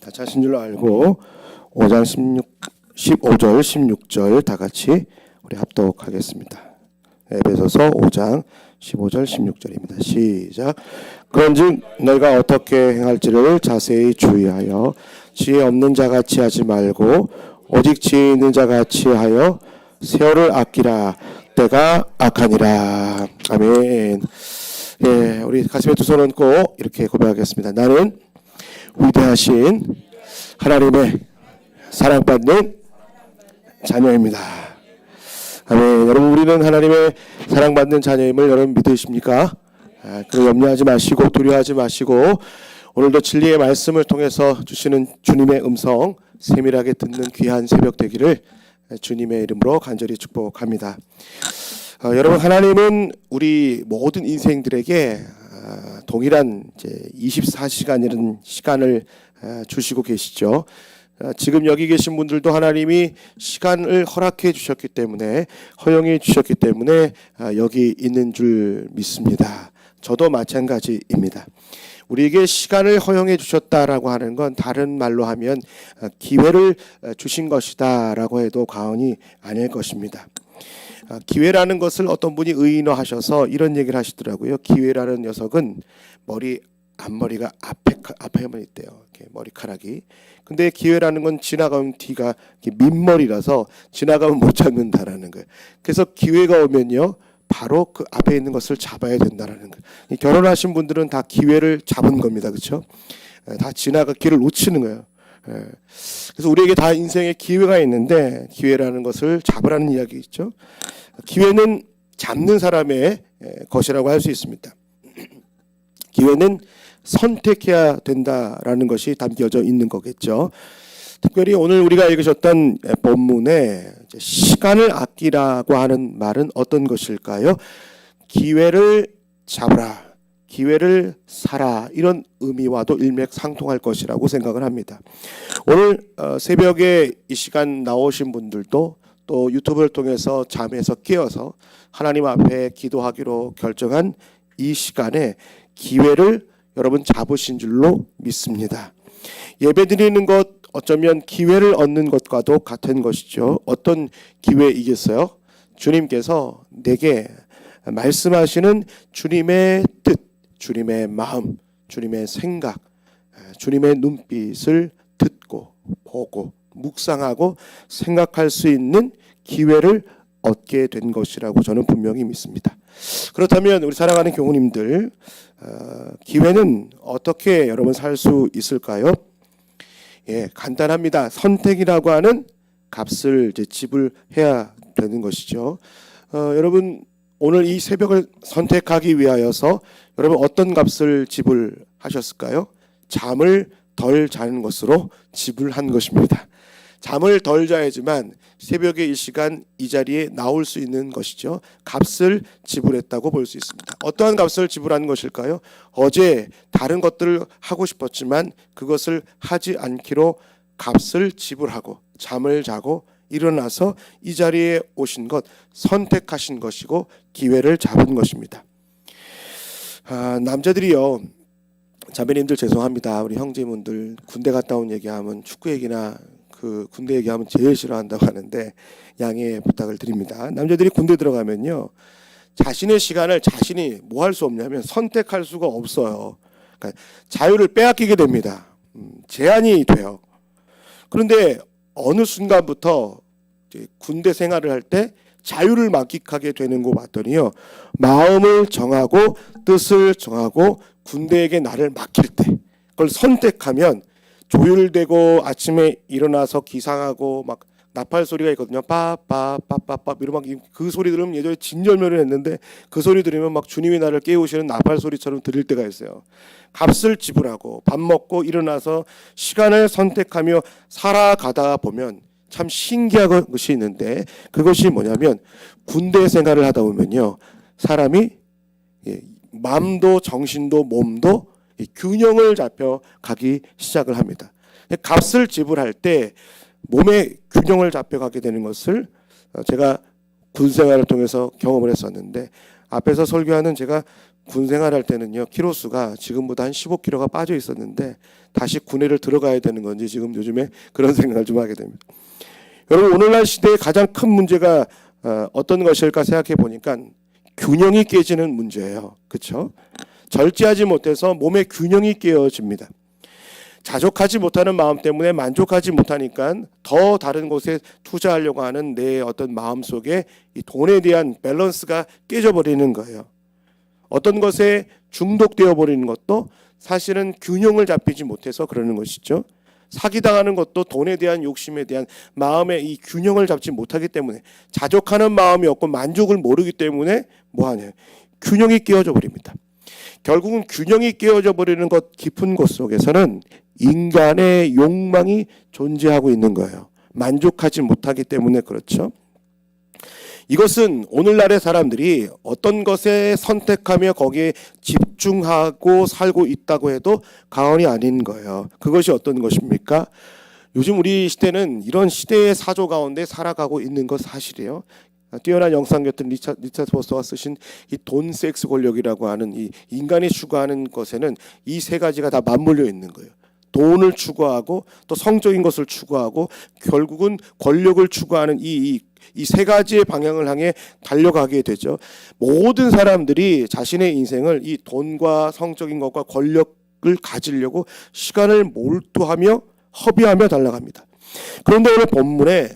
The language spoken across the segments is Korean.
다 찾으신 줄로 알고 5장 15절 16절 다 같이 우리 합독하겠습니다. 에베소서 5장 15절 16절입니다. 시작. 그런즉 너희가 어떻게 행할지를 자세히 주의하여 지혜 없는 자같이 하지 말고 오직 지혜 있는 자같이 하여 세월을 아끼라. 때가 악하니라. 아멘. 예, 우리 가슴에 두 손 얹고 이렇게 고백하겠습니다. 나는 위대하신 하나님의 사랑받는 자녀입니다. 아멘. 여러분, 우리는 하나님의 사랑받는 자녀임을 여러분 믿으십니까? 그럼 염려하지 마시고 두려워하지 마시고 오늘도 진리의 말씀을 통해서 주시는 주님의 음성 세밀하게 듣는 귀한 새벽 되기를 주님의 이름으로 간절히 축복합니다. 여러분, 하나님은 우리 모든 인생들에게 동일한 이제 24시간이라는 시간을 주시고 계시죠. 지금 여기 계신 분들도 하나님이 시간을 허락해 주셨기 때문에, 허용해 주셨기 때문에 여기 있는 줄 믿습니다. 저도 마찬가지입니다. 우리에게 시간을 허용해 주셨다라고 하는 건 다른 말로 하면 기회를 주신 것이다라고 해도 과언이 아닐 것입니다. 기회라는 것을 어떤 분이 의인화하셔서 이런 얘기를 하시더라고요. 기회라는 녀석은 앞머리가 앞에만 있대요. 이렇게 머리카락이. 근데 기회라는 건 지나가면 뒤가 민머리라서 지나가면 못 잡는다라는 거예요. 그래서 기회가 오면요, 바로 그 앞에 있는 것을 잡아야 된다라는 거예요. 결혼하신 분들은 다 기회를 잡은 겁니다. 그렇죠? 다 길을 놓치는 거예요. 그래서 우리에게 다 인생에 기회가 있는데 기회라는 것을 잡으라는 이야기 있죠. 기회는 잡는 사람의 것이라고 할 수 있습니다. 기회는 선택해야 된다라는 것이 담겨져 있는 거겠죠. 특별히 오늘 우리가 읽으셨던 본문에 시간을 아끼라고 하는 말은 어떤 것일까요? 기회를 잡으라, 기회를 사라, 이런 의미와도 일맥상통할 것이라고 생각을 합니다. 오늘 새벽에 이 시간 나오신 분들도 또 유튜브를 통해서 잠에서 깨어서 하나님 앞에 기도하기로 결정한 이 시간에 기회를 여러분 잡으신 줄로 믿습니다. 예배드리는 것 어쩌면 기회를 얻는 것과도 같은 것이죠. 어떤 기회이겠어요? 주님께서 내게 말씀하시는 주님의 뜻, 주님의 마음, 주님의 생각, 주님의 눈빛을 듣고 보고 묵상하고 생각할 수 있는 기회를 얻게 된 것이라고 저는 분명히 믿습니다. 그렇다면 우리 사랑하는 교우님들, 기회는 어떻게 여러분 살 수 있을까요? 예, 간단합니다. 선택이라고 하는 값을 이제 지불해야 되는 것이죠. 여러분, 오늘 이 새벽을 선택하기 위하여서 여러분 어떤 값을 지불하셨을까요? 잠을 덜 자는 것으로 지불한 것입니다. 잠을 덜 자야지만 새벽에 이 시간 이 자리에 나올 수 있는 것이죠. 값을 지불했다고 볼 수 있습니다. 어떠한 값을 지불한 것일까요? 어제 다른 것들을 하고 싶었지만 그것을 하지 않기로 값을 지불하고 잠을 자고 일어나서 이 자리에 오신 것, 선택하신 것이고 기회를 잡은 것입니다. 남자들이요, 자매님들 죄송합니다. 우리 형제분들 군대 갔다 온 얘기하면 축구 얘기나 그 군대 얘기하면 제일 싫어한다고 하는데 양해 부탁을 드립니다. 남자들이 군대 들어가면요, 자신의 시간을 자신이 뭐 할 수 없냐면 선택할 수가 없어요. 그러니까 자유를 빼앗기게 됩니다. 제한이 돼요. 그런데 어느 순간부터 이제 군대 생활을 할 때 자유를 만끽하게 되는 거 봤더니요, 마음을 정하고 뜻을 정하고 군대에게 나를 맡길 때 그걸 선택하면 조율되고 아침에 일어나서 기상하고 막 나팔 소리가 있거든요. 빠빠빠빠빠 이런 막 그 소리 들으면 예전에 진절멸을 했는데 그 소리 들으면 막 주님이 나를 깨우시는 나팔 소리처럼 들릴 때가 있어요. 값을 지불하고 밥 먹고 일어나서 시간을 선택하며 살아가다 보면 참 신기한 것이 있는데 그것이 뭐냐면 군대 생활을 하다 보면요, 사람이 마음도 정신도 몸도 균형을 잡혀 가기 시작을 합니다. 값을 지불할 때 몸의 균형을 잡혀가게 되는 것을 제가 군 생활을 통해서 경험을 했었는데, 앞에서 설교하는 제가 군 생활할 때는요, 키로수가 지금보다 한 15kg가 빠져 있었는데 다시 군에를 들어가야 되는 건지 지금 요즘에 그런 생각을 좀 하게 됩니다. 여러분, 오늘날 시대의 가장 큰 문제가 어떤 것일까 생각해 보니까 균형이 깨지는 문제예요. 그렇죠? 절제하지 못해서 몸의 균형이 깨어집니다. 자족하지 못하는 마음 때문에 만족하지 못하니까 더 다른 곳에 투자하려고 하는 내 어떤 마음 속에 이 돈에 대한 밸런스가 깨져버리는 거예요. 어떤 것에 중독되어 버리는 것도 사실은 균형을 잡히지 못해서 그러는 것이죠. 사기당하는 것도 돈에 대한 욕심에 대한 마음의 이 균형을 잡지 못하기 때문에, 자족하는 마음이 없고 만족을 모르기 때문에 뭐하냐, 균형이 깨어져 버립니다. 결국은 균형이 깨어져 버리는 것 깊은 곳 속에서는 인간의 욕망이 존재하고 있는 거예요. 만족하지 못하기 때문에 그렇죠. 이것은 오늘날의 사람들이 어떤 것에 선택하며 거기에 집중하고 살고 있다고 해도 과언이 아닌 거예요. 그것이 어떤 것입니까? 요즘 우리 시대는 이런 시대의 사조 가운데 살아가고 있는 것 사실이에요. 뛰어난 영상교통 리차드 포스터가 쓰신 이 돈, 섹스, 권력이라고 하는 이 인간이 추구하는 것에는 이 세 가지가 다 맞물려 있는 거예요. 돈을 추구하고 또 성적인 것을 추구하고 결국은 권력을 추구하는 이 세 가지의 방향을 향해 달려가게 되죠. 모든 사람들이 자신의 인생을 이 돈과 성적인 것과 권력을 가지려고 시간을 몰두하며 허비하며 달려갑니다. 그런데 오늘 본문에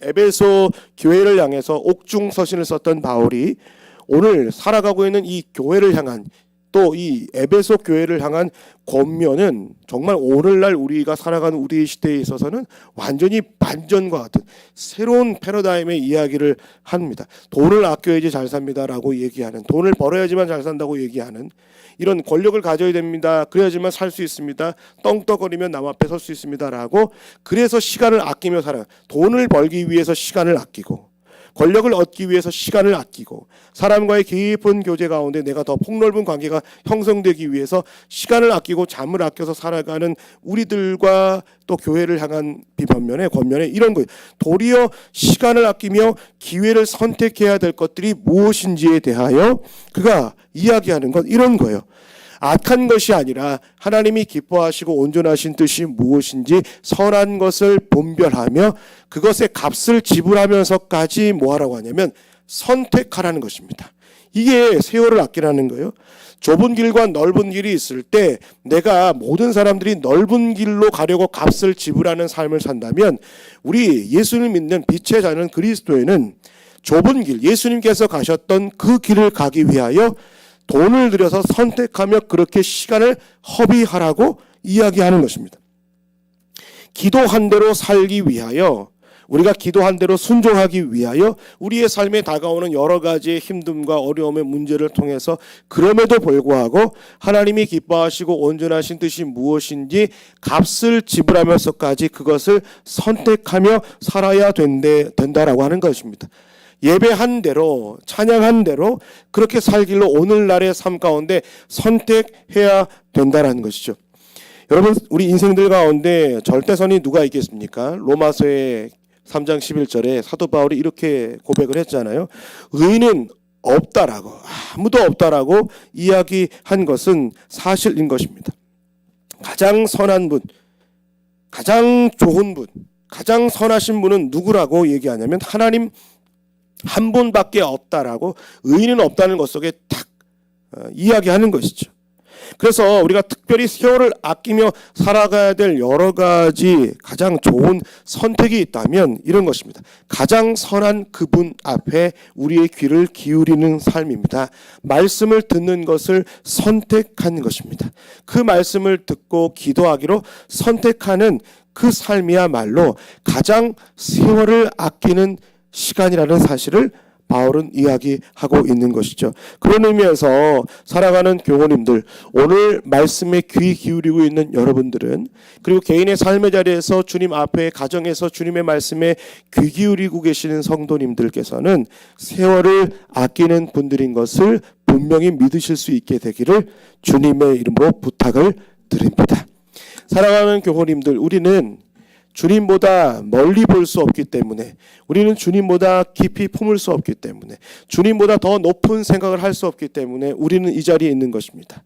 에베소 교회를 향해서 옥중서신을 썼던 바울이 오늘 살아가고 있는 이 교회를 향한, 또 이 에베소 교회를 향한 권면은 정말 오늘날 우리가 살아가는 우리 시대에 있어서는 완전히 반전과 같은 새로운 패러다임의 이야기를 합니다. 돈을 아껴야지 잘 삽니다라고 얘기하는, 돈을 벌어야지만 잘 산다고 얘기하는, 이런 권력을 가져야 됩니다, 그래야지만 살 수 있습니다, 떵떵거리면 남 앞에 설 수 있습니다라고, 그래서 시간을 아끼며 살아, 돈을 벌기 위해서 시간을 아끼고 권력을 얻기 위해서 시간을 아끼고 사람과의 깊은 교제 가운데 내가 더 폭넓은 관계가 형성되기 위해서 시간을 아끼고 잠을 아껴서 살아가는 우리들과 또 교회를 향한 비판면에 권면에 이런 거예요. 도리어 시간을 아끼며 기회를 선택해야 될 것들이 무엇인지에 대하여 그가 이야기하는 건 이런 거예요. 악한 것이 아니라 하나님이 기뻐하시고 온전하신 뜻이 무엇인지 선한 것을 분별하며 그것의 값을 지불하면서까지 뭐하라고 하냐면 선택하라는 것입니다. 이게 세월을 아끼라는 거예요. 좁은 길과 넓은 길이 있을 때 내가 모든 사람들이 넓은 길로 가려고 값을 지불하는 삶을 산다면, 우리 예수를 믿는 빛의 자는 그리스도에는 좁은 길, 예수님께서 가셨던 그 길을 가기 위하여 돈을 들여서 선택하며 그렇게 시간을 허비하라고 이야기하는 것입니다. 기도한 대로 살기 위하여, 우리가 기도한 대로 순종하기 위하여 우리의 삶에 다가오는 여러 가지의 힘듦과 어려움의 문제를 통해서 그럼에도 불구하고 하나님이 기뻐하시고 온전하신 뜻이 무엇인지 값을 지불하면서까지 그것을 선택하며 살아야 된다라고 하는 것입니다. 예배한 대로, 찬양한 대로 그렇게 살길로 오늘날의 삶 가운데 선택해야 된다는 것이죠. 여러분, 우리 인생들 가운데 절대선이 누가 있겠습니까? 로마서의 3장 11절에 사도 바울이 이렇게 고백을 했잖아요. 의인은 없다라고, 아무도 없다라고 이야기한 것은 사실인 것입니다. 가장 선한 분, 가장 좋은 분, 가장 선하신 분은 누구라고 얘기하냐면 하나님 한 분밖에 없다라고, 의인은 없다는 것 속에 딱 이야기하는 것이죠. 그래서 우리가 특별히 세월을 아끼며 살아가야 될 여러 가지 가장 좋은 선택이 있다면 이런 것입니다. 가장 선한 그분 앞에 우리의 귀를 기울이는 삶입니다. 말씀을 듣는 것을 선택하는 것입니다. 그 말씀을 듣고 기도하기로 선택하는 그 삶이야말로 가장 세월을 아끼는 시간이라는 사실을 바울은 이야기하고 있는 것이죠. 그런 의미에서 살아가는 교우님들, 오늘 말씀에 귀 기울이고 있는 여러분들은, 그리고 개인의 삶의 자리에서 주님 앞에, 가정에서 주님의 말씀에 귀 기울이고 계시는 성도님들께서는 세월을 아끼는 분들인 것을 분명히 믿으실 수 있게 되기를 주님의 이름으로 부탁을 드립니다. 사랑하는 교우님들, 우리는 주님보다 멀리 볼 수 없기 때문에, 우리는 주님보다 깊이 품을 수 없기 때문에, 주님보다 더 높은 생각을 할 수 없기 때문에 우리는 이 자리에 있는 것입니다.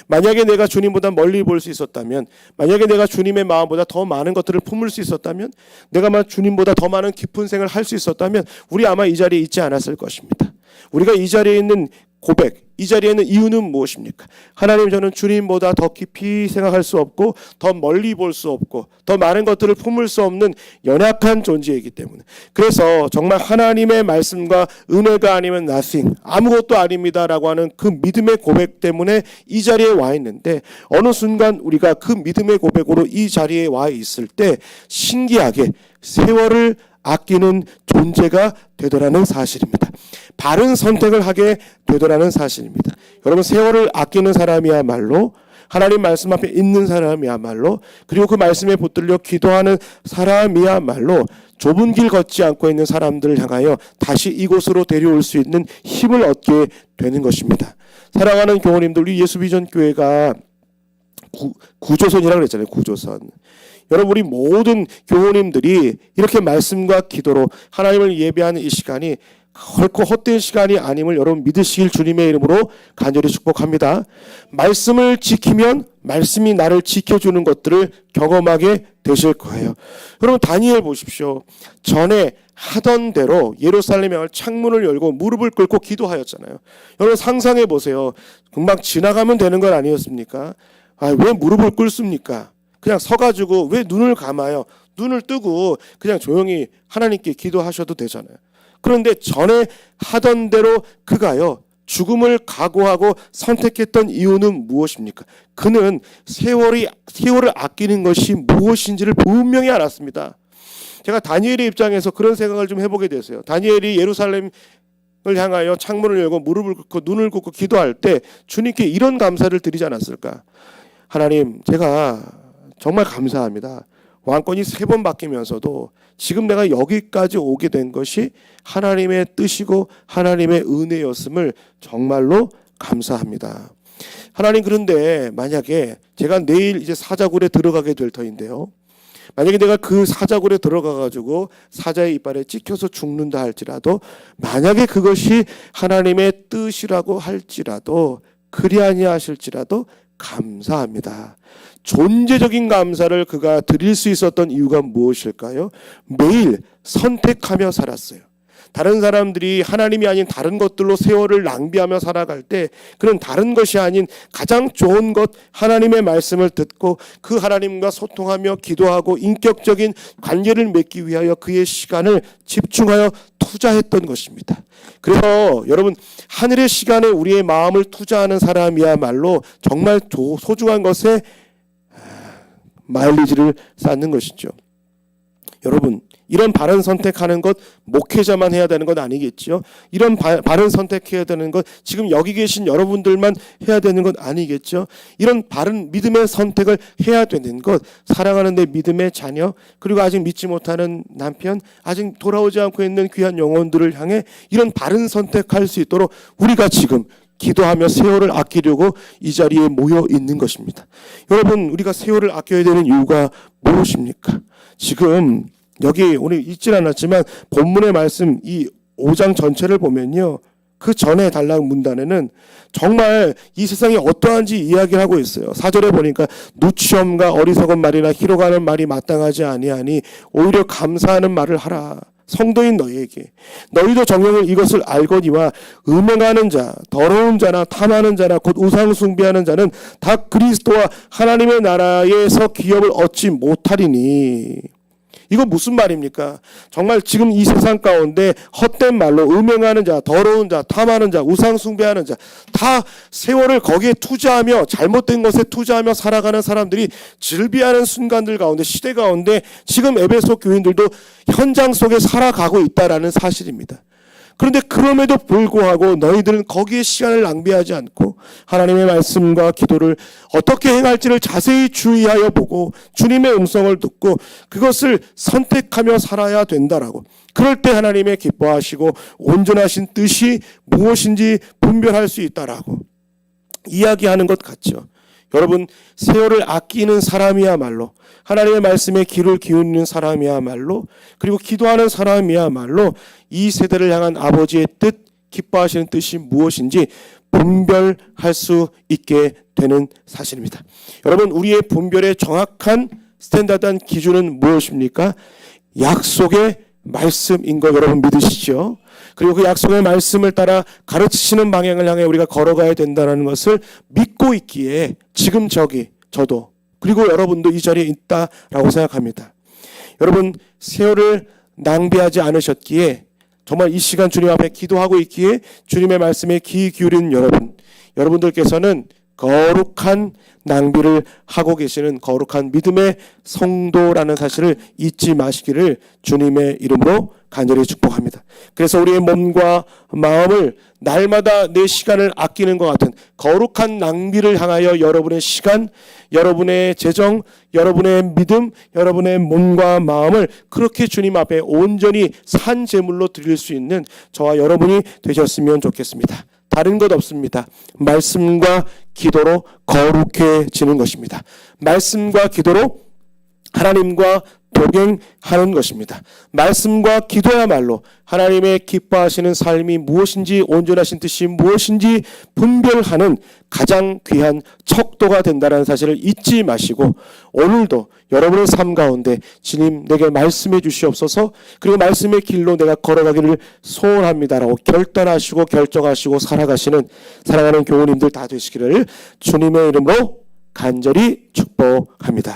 만약에 내가 주님보다 멀리 볼 수 있었다면, 만약에 내가 주님의 마음보다 더 많은 것들을 품을 수 있었다면, 내가 주님보다 더 많은 깊은 생각을 할 수 있었다면 우리 아마 이 자리에 있지 않았을 것입니다. 우리가 이 자리에 있는 고백, 이 자리에 있는 이유는 무엇입니까? 하나님, 저는 주님보다 더 깊이 생각할 수 없고 더 멀리 볼 수 없고 더 많은 것들을 품을 수 없는 연약한 존재이기 때문에, 그래서 정말 하나님의 말씀과 은혜가 아니면 nothing, 아무것도 아닙니다라고 하는 그 믿음의 고백 때문에 이 자리에 와 있는데, 어느 순간 우리가 그 믿음의 고백으로 이 자리에 와 있을 때 신기하게 세월을 아끼는 존재가 되더라는 사실입니다. 바른 선택을 하게 되더라는 사실입니다. 여러분, 세월을 아끼는 사람이야말로, 하나님 말씀 앞에 있는 사람이야말로, 그리고 그 말씀에 붙들려 기도하는 사람이야말로 좁은 길 걷지 않고 있는 사람들을 향하여 다시 이곳으로 데려올 수 있는 힘을 얻게 되는 것입니다. 사랑하는 교우님들, 우리 예수비전교회가 구조선이라고 그랬잖아요. 구조선. 여러분, 우리 모든 교우님들이 이렇게 말씀과 기도로 하나님을 예배하는 이 시간이 결코 헛된 시간이 아님을 여러분 믿으시길 주님의 이름으로 간절히 축복합니다. 말씀을 지키면 말씀이 나를 지켜주는 것들을 경험하게 되실 거예요. 여러분, 다니엘 보십시오. 전에 하던 대로 예루살렘에 창문을 열고 무릎을 꿇고 기도하였잖아요. 여러분, 상상해 보세요. 금방 지나가면 되는 건 아니었습니까? 왜 무릎을 꿇습니까? 그냥 서가지고 왜 눈을 감아요? 눈을 뜨고 그냥 조용히 하나님께 기도하셔도 되잖아요. 그런데 전에 하던 대로 그가요, 죽음을 각오하고 선택했던 이유는 무엇입니까? 그는 세월을 아끼는 것이 무엇인지를 분명히 알았습니다. 제가 다니엘의 입장에서 그런 생각을 좀 해보게 됐어요. 다니엘이 예루살렘을 향하여 창문을 열고 무릎을 꿇고 눈을 꿇고 기도할 때 주님께 이런 감사를 드리지 않았을까? 하나님, 제가 정말 감사합니다. 왕권이 3번 바뀌면서도 지금 내가 여기까지 오게 된 것이 하나님의 뜻이고 하나님의 은혜였음을 정말로 감사합니다. 하나님, 그런데 만약에 제가 내일 이제 사자굴에 들어가게 될 터인데요, 만약에 내가 그 사자굴에 들어가가지고 사자의 이빨에 찍혀서 죽는다 할지라도, 만약에 그것이 하나님의 뜻이라고 할지라도, 그리 아니하실지라도 감사합니다. 존재적인 감사를 그가 드릴 수 있었던 이유가 무엇일까요? 매일 선택하며 살았어요. 다른 사람들이 하나님이 아닌 다른 것들로 세월을 낭비하며 살아갈 때, 그는 다른 것이 아닌 가장 좋은 것, 하나님의 말씀을 듣고 그 하나님과 소통하며 기도하고 인격적인 관계를 맺기 위하여 그의 시간을 집중하여 투자했던 것입니다. 그래서 여러분, 하늘의 시간에 우리의 마음을 투자하는 사람이야말로 정말 소중한 것에 마일리지를 쌓는 것이죠. 여러분, 이런 바른 선택하는 것 목회자만 해야 되는 건 아니겠죠. 이런 바른 선택해야 되는 것 지금 여기 계신 여러분들만 해야 되는 건 아니겠죠. 이런 바른 믿음의 선택을 해야 되는 것, 사랑하는 내 믿음의 자녀, 그리고 아직 믿지 못하는 남편, 아직 돌아오지 않고 있는 귀한 영혼들을 향해 이런 바른 선택할 수 있도록 우리가 지금 기도하며 세월을 아끼려고 이 자리에 모여 있는 것입니다. 여러분, 우리가 세월을 아껴야 되는 이유가 무엇입니까? 지금 여기 오늘 읽질 않았지만 본문의 말씀 이 5장 전체를 보면요, 그 전에 단락 문단에는 정말 이 세상이 어떠한지 이야기를 하고 있어요. 4절에 보니까 누추함과 어리석은 말이나 희롱하는 말이 마땅하지 아니하니 오히려 감사하는 말을 하라. 성도인 너희에게 너희도 정령을 이것을 알거니와 음행하는 자, 더러운 자나 탐하는 자나 곧 우상 숭배하는 자는 다 그리스도와 하나님의 나라에서 기업을 얻지 못하리니. 이거 무슨 말입니까? 정말 지금 이 세상 가운데 헛된 말로 음행하는 자, 더러운 자, 탐하는 자, 우상 숭배하는 자, 다 세월을 거기에 투자하며 잘못된 것에 투자하며 살아가는 사람들이 즐비하는 순간들 가운데, 시대 가운데 지금 에베소 교인들도 현장 속에 살아가고 있다라는 사실입니다. 그런데 그럼에도 불구하고 너희들은 거기에 시간을 낭비하지 않고 하나님의 말씀과 기도를 어떻게 행할지를 자세히 주의하여 보고 주님의 음성을 듣고 그것을 선택하며 살아야 된다라고. 그럴 때 하나님의 기뻐하시고 온전하신 뜻이 무엇인지 분별할 수 있다라고 이야기하는 것 같죠. 여러분, 세월을 아끼는 사람이야말로, 하나님의 말씀에 귀를 기울이는 사람이야말로, 그리고 기도하는 사람이야말로 이 세대를 향한 아버지의 뜻, 기뻐하시는 뜻이 무엇인지 분별할 수 있게 되는 사실입니다. 여러분, 우리의 분별의 정확한 스탠다드한 기준은 무엇입니까? 약속의 말씀인 거 여러분 믿으시죠? 그리고 그 약속의 말씀을 따라 가르치시는 방향을 향해 우리가 걸어가야 된다는 것을 믿고 있기에 지금 저도 그리고 여러분도 이 자리에 있다라고 생각합니다. 여러분, 세월을 낭비하지 않으셨기에, 정말 이 시간 주님 앞에 기도하고 있기에 주님의 말씀에 귀 기울인 여러분들께서는 거룩한 낭비를 하고 계시는 거룩한 믿음의 성도라는 사실을 잊지 마시기를 주님의 이름으로 간절히 축복합니다. 그래서 우리의 몸과 마음을 날마다 내 시간을 아끼는 것 같은 거룩한 낭비를 향하여 여러분의 시간, 여러분의 재정, 여러분의 믿음, 여러분의 몸과 마음을 그렇게 주님 앞에 온전히 산 제물로 드릴 수 있는 저와 여러분이 되셨으면 좋겠습니다. 다른 것 없습니다. 말씀과 기도로 거룩해지는 것입니다. 말씀과 기도로 하나님과 동행하는 것입니다. 말씀과 기도야말로 하나님의 기뻐하시는 삶이 무엇인지, 온전하신 뜻이 무엇인지 분별하는 가장 귀한 척도가 된다는 사실을 잊지 마시고, 오늘도 여러분의 삶 가운데 주님 내게 말씀해 주시옵소서, 그리고 말씀의 길로 내가 걸어가기를 소원합니다라고 결단하시고 결정하시고 살아가시는 사랑하는 교우님들 다 되시기를 주님의 이름으로 간절히 축복합니다.